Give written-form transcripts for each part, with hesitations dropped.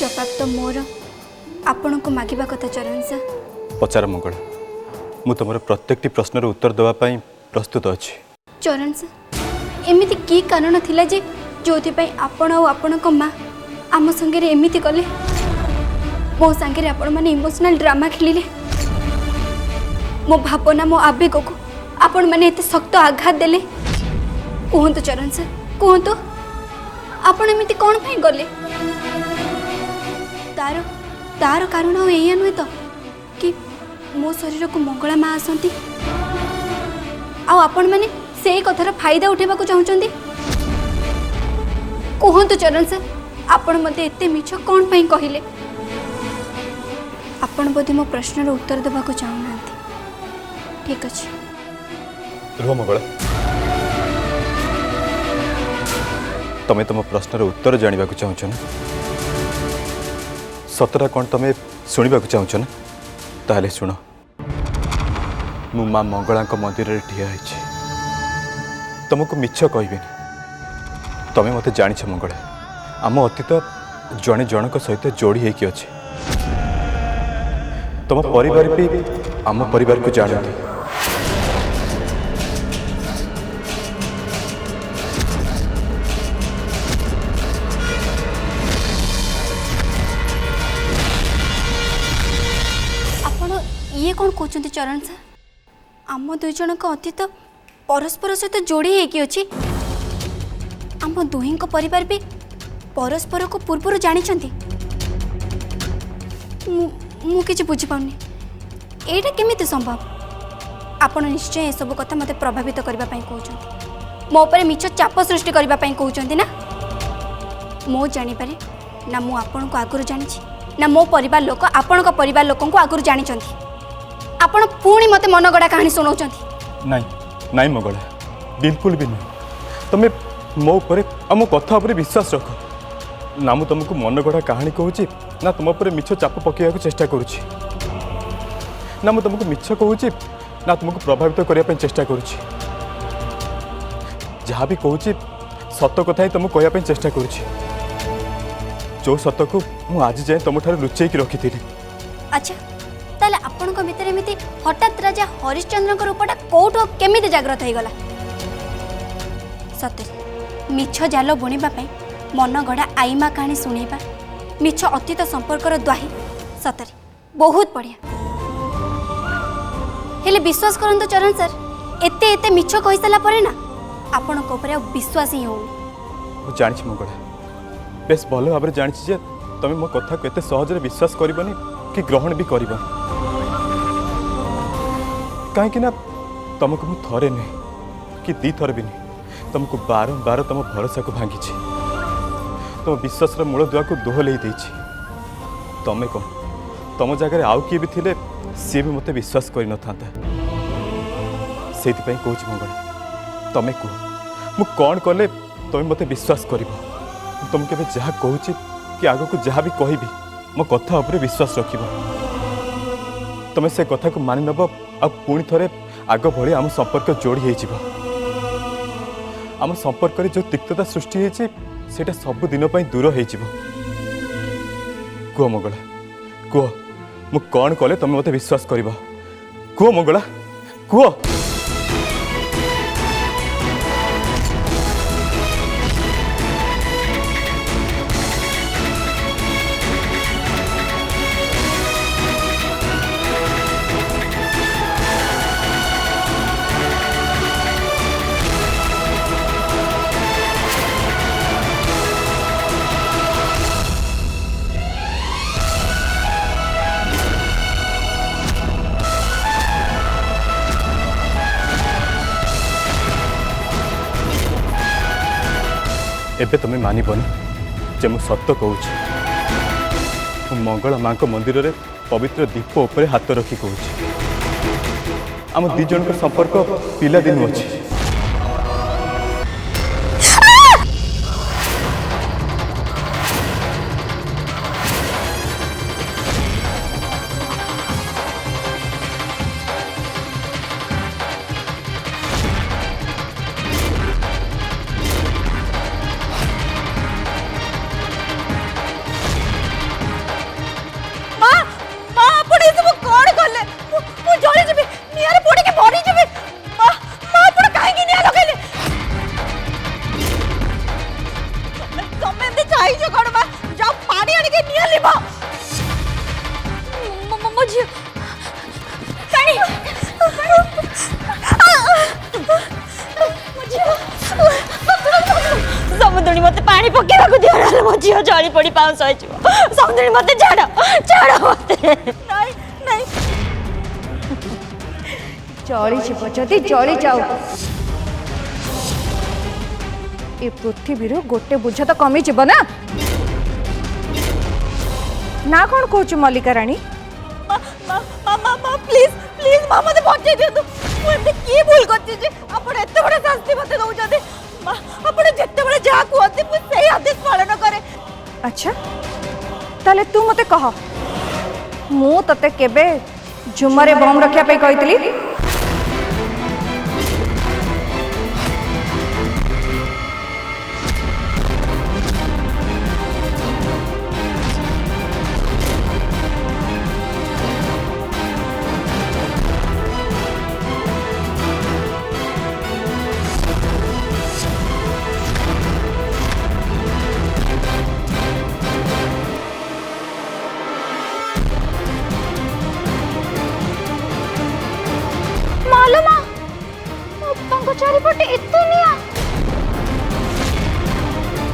जवाब तो मोर आपण को मागिबा कथा चरण सर। पचार मंगल मु तुम प्रत्येक प्रश्नर उत्तर देवाई प्रस्तुत अच्छी। चरण सर एमिति की कारण थिला जे जोथि पई आपण और आपण को मां आम संगे एमिति कले मो संगे आपण माने इमोशनल ड्रामा खेलिले मो भावना मो आवेग को आपण माने एते शक्त आघात देले। कहंतु चरण सर कहंतु आपण एमिति कोन पई गले तार तार कारण एया नुहे तो कि मो शरीर को मंगला माँ आसती आपण मैंने से कथार फायदा उठेबा को चाहूचंदी। कहंतु चरण सर आपण मते एते मिछ कोन पई कहिले आपण बोधे मो प्रश्नर उत्तर देबा को चाहूनांती। ठीक अछि रुह मंगला तमे तुम प्रश्नर उत्तर जानिबा को चाहूछ ना सतरा कौन तमे शुणा चाहूछ ना ताले शुण मु माँ मंगला मंदिर रे ठिया है तुमको मिछ कहबेनी तमे मते जानिछ मंगला आम अतीत जड़े जनक सहित जोड़ी होकी अच्छे तुम परिवार भी आम परिवार को जानते ये कौन कहते चरण सर आम दुई जन का अतीत परस्पर सहित जोड़ी होकी अच्छी आम दुही परिवार भी परस्पर को पूर्व जानी मुझे बुझीपानी एटा केमिति संभव आपण निश्चय ये सब कथा मते प्रभावित करबा पई कहउछंती मो ऊपर मिछ चाप सृष्टि करबा पई कहउछंती ना मो जानि पारे ना मु आपण को आगुर जानि ना मो परिवार लोक आपण को परिवार लोकन को आगुर जानि छंती आपण पुणी मते मनगड़ा कहानी सुनाउछंती। नहीं नहीं मंगला बिल्कुल भी नहीं तमे मो ऊपर मो कथा ऊपर विश्वास रख ना मु तुमको मनगढ़ा कहानी कहूँ ना तुम ऊपर मिछ चाप पकेया चेष्टा करुँची ना मु तुमको मिछ कहूँ ना तुमको प्रभावित करने चेष्टा करुँची जहाँ भी कहूँ सत कथा ही तुमको कहवाई चेष्टा करुँची जो सत को मु आज जाए तुम ठार लुचेक रखी थी। अच्छा ताले आपण को भीतर एमिति हठात राजा हरिश्चंद्र रूपटा कोठो केमिति जागृत हो गला सत्य मिछ जाल बुणीबा पई मन गढ़ा आईमा कहानी शुणेबा मिछ अतीत संपर्कर द्वाही सतरे बहुत बढ़िया हेले विश्वास करंतु चरण सर एते एते मिछ कहि सला परे ना आपण को ऊपर विश्वास ही हो जानि छी मंगड़ा बेस भल भाव जानि छी जे तमे मो कथा को एते सहज रे विश्वास करबनी कि ग्रहण भी करबनी कहीं ना तुमको मु थरे नहीं कि दी थर भी नहीं तुमको बारंबार तुम भरोसा को भांगी तुम विश्वास मूल दुआ को दोहल तुम्हें कौन तुम जगह आउ किए भी थे सी भी मत विश्वास कर न था से कहूँ मंगला तुम्हें कह मु कौन कले तुम मत विश्वास कर तुम के जहाँ कहूँ कि आग को जहाँ भी कहि मो कथा उपरे विश्वास रख तुम से कथा को मानि नब आ पुणी थे आग भली आम संपर्क जोड़ी हो आम संपर्क जो तिक्तता सृष्टि होती सेटा सब दिन दूर हो कह मंगला कह मु कौन कले तुम मत विश्वास कर कह मंगला कह एबे तुम्हें मानबनी जे मु सत्य कहूँ मंगला माँ मंदिर रे पवित्र दीप उपरे हाथ रखी कहूँ आम दी जन संपर्क पिलादिन अच्छी पकेवा को दियो ना मो झियो जळी पड़ी पाउस होइछो सौंदर्य मते छाड़ मते नहीं नहीं जळी छिपो जदी जळी जाऊ ए पृथ्वी रो गोटे बुझ तो कमी जीव ना ना कौन कहूँ मल्लिका राणी प्लीज प्लीज माँ मत बचे दियो मुझे की भूल करती जे आपण एते बड़ शास्ति मते दउजते आपण जेते बड़ जा कहते मु सही आदेश पालन करे अच्छा ताले तू मते कह मु तते केबे झुमरे बम रखिया पे कहितली चारिपटे एते निया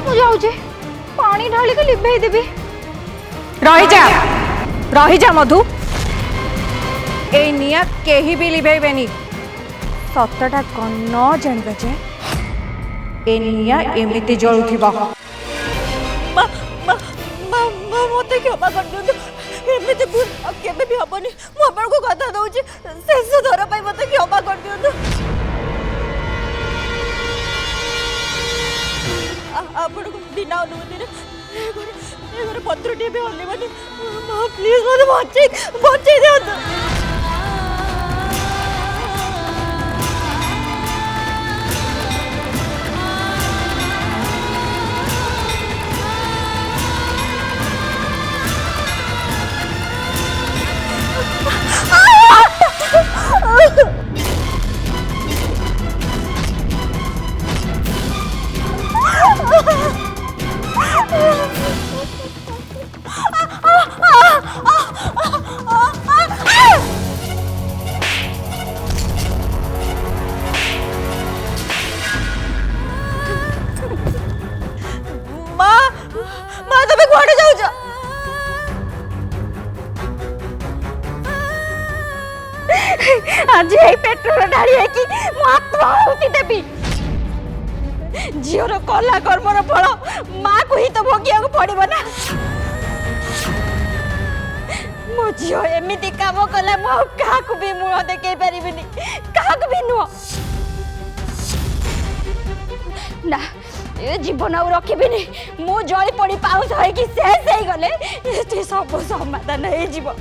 मु जाऊजे पानी ढाली के लिभे देबी रही जा मधु ए निया केही भी लिभेबेनी सतटा कौन न जानबे जे ए निया एमिति जळुथिबा मते क्षमा कर दियो एमिति भूल केबे भी हबनी मु अपन को कथा दउची शेष धर पाई मते क्षमा कर दियो आपण को बिना अनुमति रे पत्र टे भी हल्ले प्लीज मत बचे दे आज यही पेट्रोल ढाड़ी है कि मु आत्माहुति देबी झीर कला कर्मर फल माँ को ही तो भोगिया को पड़ो ना मो झी एमती काम कला क्या भी मुह देखे पारि क्या भी नुह ना ये जीवन आ रखी मु जली पड़ी पाउस होगी शेष हो गले सब समाधान हो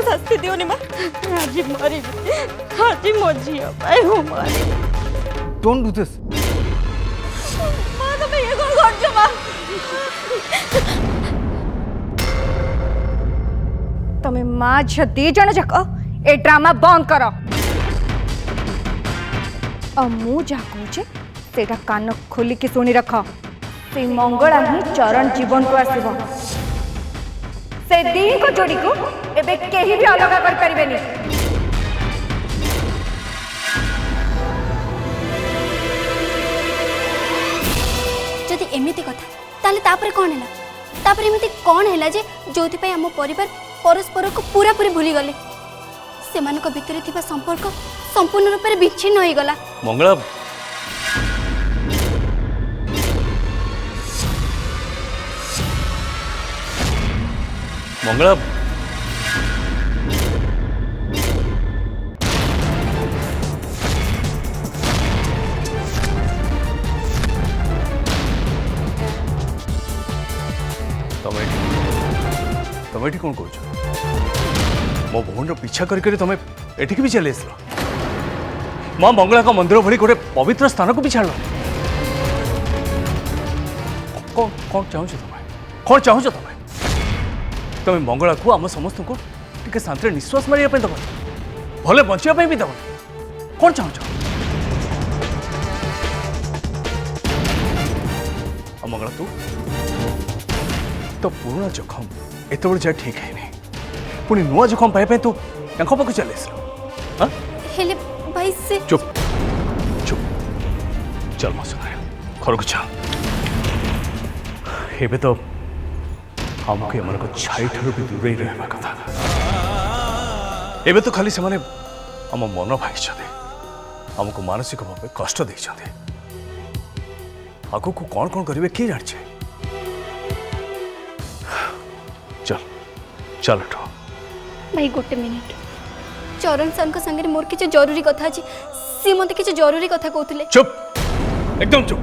शास्ति दियोनी माँ आज मरी आज मो झी हूँ मरी डोंट डू दिस माँ तुम ये कौन कर माँ तुम्हें माँ झी दी जन जाक ए ड्रामा बंद कर मु जहाँ कहूचे सेटा कान खोलिकी शुणी रख से मंगला ही चरण जीवन को आसब से दी को जोड़ी को एबे केही भी अलग कर परिबेनी जदि एमिति कथा ताले तापरे कौन हैला तापरे एमिति कौन हैला जे जोथि पय हम परिवार परस्पर को पूरा पूरी भूली गले सेमानक भितरे थिबा संपर्क संपूर्ण रूप से विच्छिन्न होई गला मंगला मंगला तमें कौन कह मो भौन पीछा कर तमें एठिक भी चली आस माँ मंगला का मंदिर भली गोटे पवित्र स्थान को भी छाड़ कौन कौन चाहूँ तुम कौन चाहूँ तुम तुम मंगला को आम समस्त को टिके शांति निश्वास मारे दब भले बचाई भी दब कौन चाहूँ मंगला तू तो पुराना जखम एत बड़े जाए ठीक है पुणी नुआ जखम पाइप तू पाक चले हाँ हेले भाई से चुप चुप चल मो सुना घर को चल एबे तो हमको एम छाई ठार भी दूरे रहा कथा एबे तो खाली से माने आम मन भाई आमको मानसिक भाव कष्ट देते आगु को कौन कौन करेंगे किए जाने चल चल उठो भाई गोटे मिनिट चरण सर संगे मोर किसी जरूरी कथा अच्छी सी मत किसी जरूरी कथा कहते चुप एकदम चुप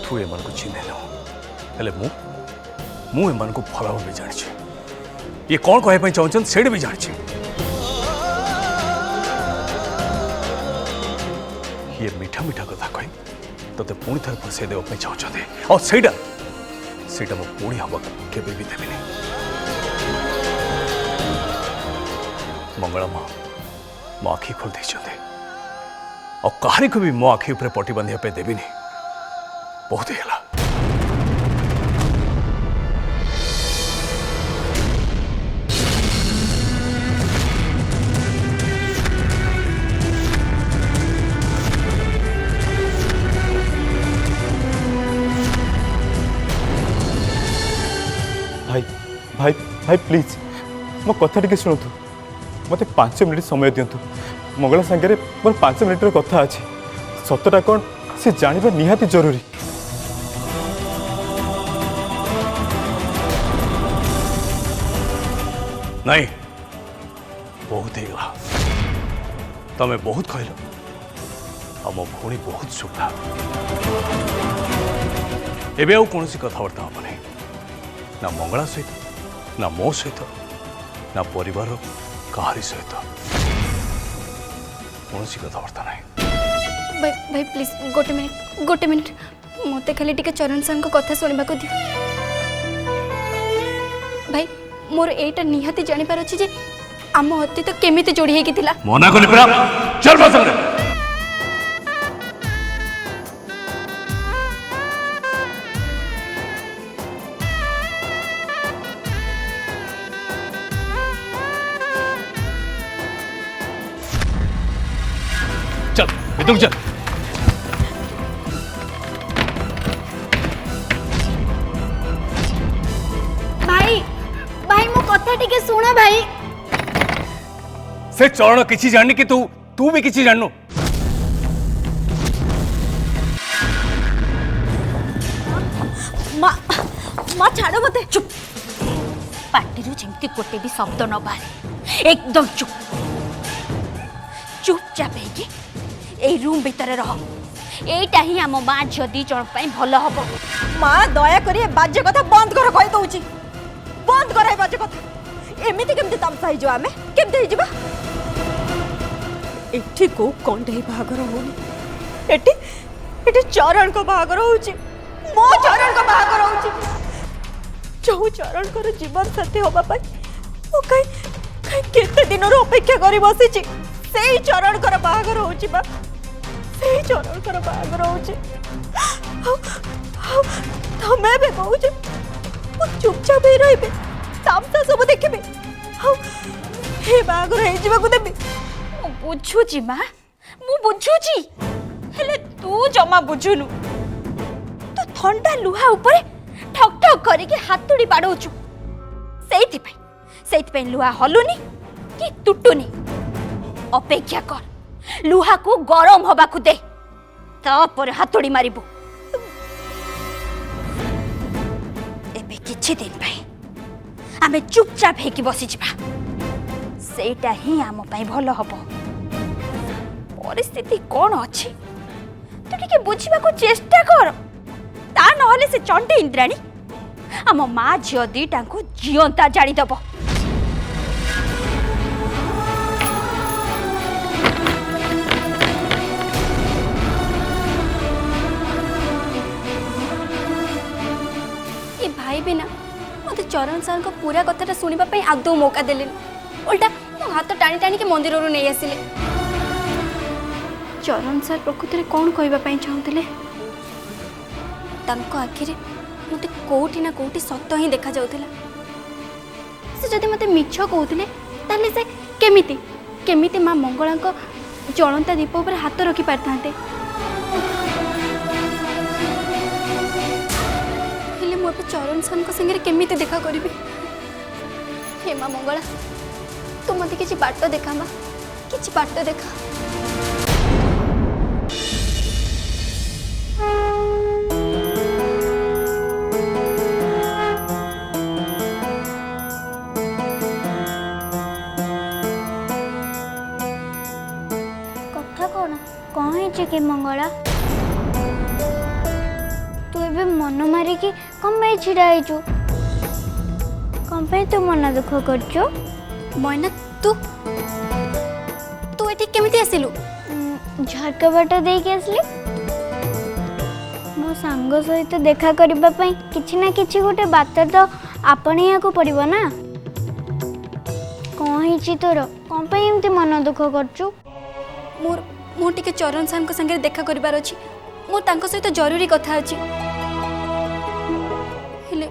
तू एम चिन्ह हेले मु एम भल भाव जानी ये कौन कहवाई चाहते से भी जानी ये मीठा मीठा कथा कही ते पुणी थे फसे देवाई चाहते और ସେଇଟା ମୁଁ ପୁଣି ହବାକୁ କେବେ ବି ଦେବିନି मंगला माँ मो आखि खोल देते और कहानी को भी मो आखि ऊपर पटी बांधा देविनी बहुत ही है भाई भाई भाई प्लीज मो कथा टिके शुणु मत 5 मिनिट समय दिंतु मंगला सांगे मोर 5 मिनिट कथा अच्छी सतटा कौन से जाना निहाती जरूरी नहीं बहुत ही गला तमें बहुत कहल आम भौणी बहुत सुखा एबे आउ कौन कथबार्ता हम नहीं ना मंगला सहित ना मो सहित ना परिवार कहारी सहित कौन कथबार्ता नहीं भाई भाई प्लीज गोटे मिनिट मत खाली टिके चरण सर कथा शुणा को दियो भाई मोर एटा निहाती जानिपार अछि जे आम हत्ती तो केमिति जोड़ी हेकी थिला मना कले परा चल बस चल इधर चल भाई भाई मो कथा टिके सुना भाई से चरण किसी जाननी कि तू भी किसी जाननु माँ माँ छाड़ो मते चुप पार्टी जमती गोटे भी शब्द न बाहर एकदम चुप चुपचाप है रूम भितर रह एटा ही आम माँ झी दी जन भल हम माँ दया करी बाज्य कथा बंद कर कही दउची बंद कर बाज्य कथा एमिति केमति तमसा हो जाओ आमे केमति हो एठी को कंडे बाहागर होनी एठी एठी चरण को बाहागर होची मो चरण को बाहागर होची जो चरण कर जीवन साथी होबा पाई ओ कई केते दिन रो अपेक्षा करी बसिची सेही चरण कर बाहागर होची बा सेही चरण कर बाहागर होची तमे बे कहू जे चुपचाप ही रहिबे तामसा सब देखिबे हे बाहागर हे जीवा को देबे बुझुची माँ मु बुझुची हेले तू जमा बुझुनु तो ठंडा लुहा ऊपर ठक ठक करके हाथुड़ी बाड़ौचु सेइथि लुहा हलुनी कि तुटुनी अपेक्षा कर लुहा को गरम हवा को दे तापर हाथुड़ी मारिबु एबे किछि दिन भाई आमे चुपचाप हेकी बसी जिबा सेटा ही आम पाई भल हबो परिस्थिति कौन अच्छी तू टिके बुझा को चेष्टा कर ता नहले से चंडी इंद्राणी आम माँ झील दीटा को जीवंता जानीदब ହେଲେ भी ना मत चरण सार को पूरा कथा शुणापी आदौ मौका देले उल्टा मो हाथ टाणी टाणी के मंदिर रू नहीं आसिले चरण सार प्रकृति में कौन कहवाई चाहूले आखिरे मत कौटी ना कौटी सत ही देखा जाउथिला से जदि मते मिछ कहउथिले ताले से केमिति केमिति मां मंगला को जलंता दीप ऊपर हाथ रखी पारथांते हेले मो पे चरण सान को संगे केमिति देखा करिबे हे मां मंगला तू मते किछि बाट देखा मां किछि बाट देखा के मंगला तू ए मन मारिकी कम छिड़ा कम तू मन दुख कर मैना तू तू एठी केमिति आसिलु झरका बाट देके आसली मो सांग सहित देखा करबा पई किछि ना किछि गोटे बात तो आपणिया को पड़िबो ना कौन हिची तोर कम पे एमती मन दुख करचु मोर मो टिके चरण सार को संगे देखा करिबार अछि मोर तांको सहित जरूरी कथा अछि हेले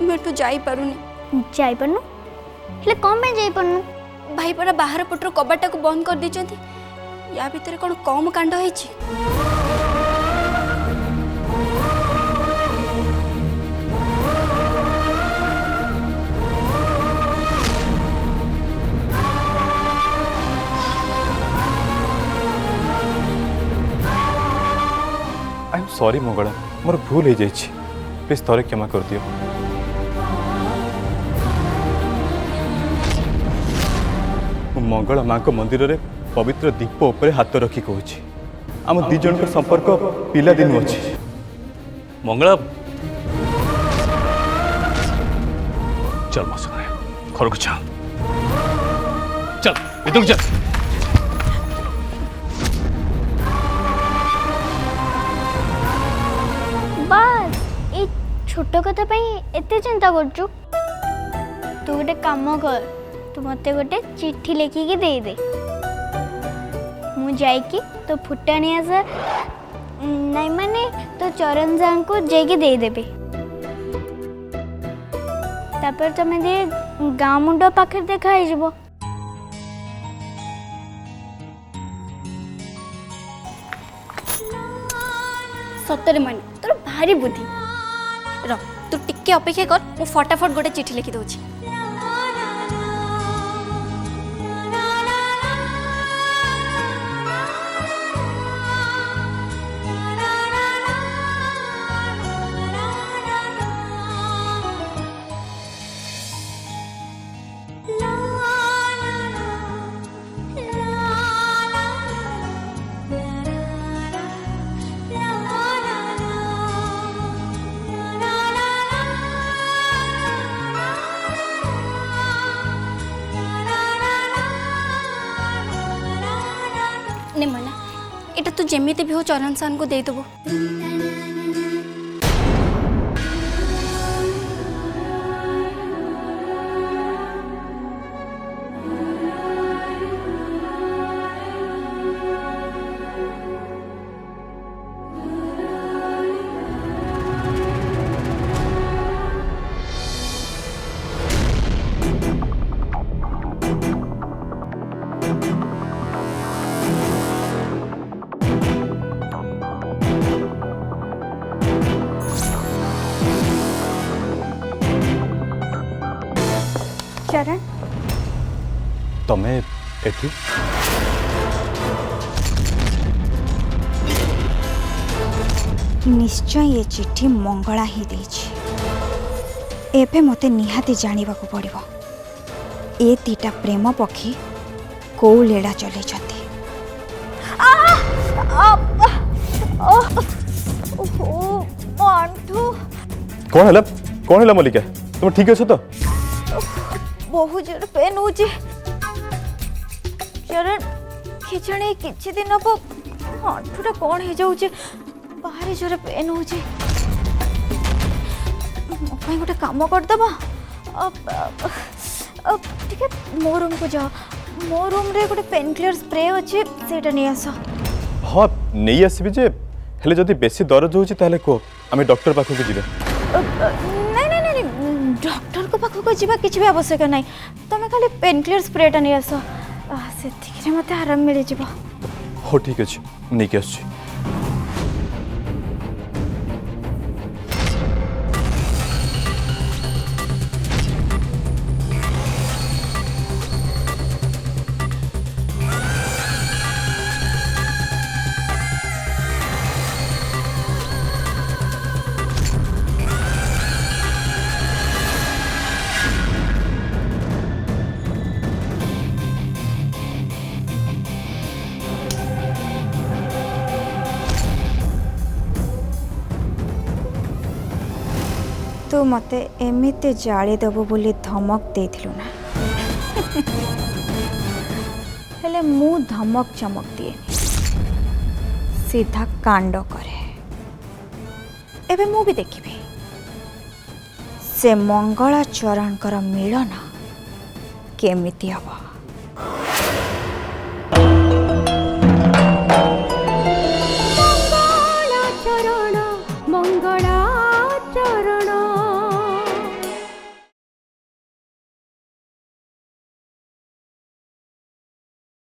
मेटू जाई पारुनी जाई पन्नु हेले कम में जाई पन्नु भाई परा बाहर पटर कबाटा को बंद कर दिचंती या भीतर कोन कम कांड होईछि आई एम सॉरी मंगला मोर भूल हो जाइए प्लीज थोड़े क्षमा कर दियो मंगला माँ को मंदिर रे पवित्र दीप ऊपर हाथ रखी कहूँ आम दी जन संपर्क पिला दिन अच्छी मंगला चल मो संगे घर को चल चल इधर चल बस ये छोट कथा एते चिंता करचु तू गोटे काम कर तू मते गोटे चिट्ठी लिखिकी दे दे मु जाइकी तो फुटाणी आस नहीं माने तो चरण सार को जाइकी दे देबे तापर तमे दे गाँ मुंड पाखे देखा हो सतरे मन तोर भारी बुद्धि र तू टिके अपेक्षा कर मु फटाफट गोटे चिट्ठी लिखि दउछि ने मना एटा तू जेमिति भी हो चरण सार को दे देबो चरण तमें एठी निश्चय ये चिट्ठी मंगला ही देछि एबे मते निहाती जानिबा को पड़िबो ए तीटा प्रेम पक्षी को लेड़ा चले छथि कौन है मल्लिका तुम ठीक अछ तो बहुत जोर पेन हो चरण किछणे किछि दिन हबो आंठुटा कौन हो जाउछे बाहर जोर पेन हो गोटे कम करदेव ठीक मो रूम को जाओ मो रूम रे गोटे पेन क्लियर स्प्रे अच्छे से नहीं आस हाँ नहीं आसबि जे हेले जदि बेसी दर्द होची ताले को आमे डॉक्टर पाखो के जिबे नहीं नहीं नहीं डॉक्टर को पाखो को जीवा किछि भी आवश्यक नहीं तमे खाली पेन क्लियर स्प्रेटा नहीं आस से मत आराम मिल जीव हो ठीक अछि नहीं के आछि तू मते एमिते जाली देबो बोली धमक देथिलु ना हेले मु धमक चमक दिए सीधा कांड करे एबे मु भी देखिबी से मंगला चरणकर मिलन केमिति हबो मंगला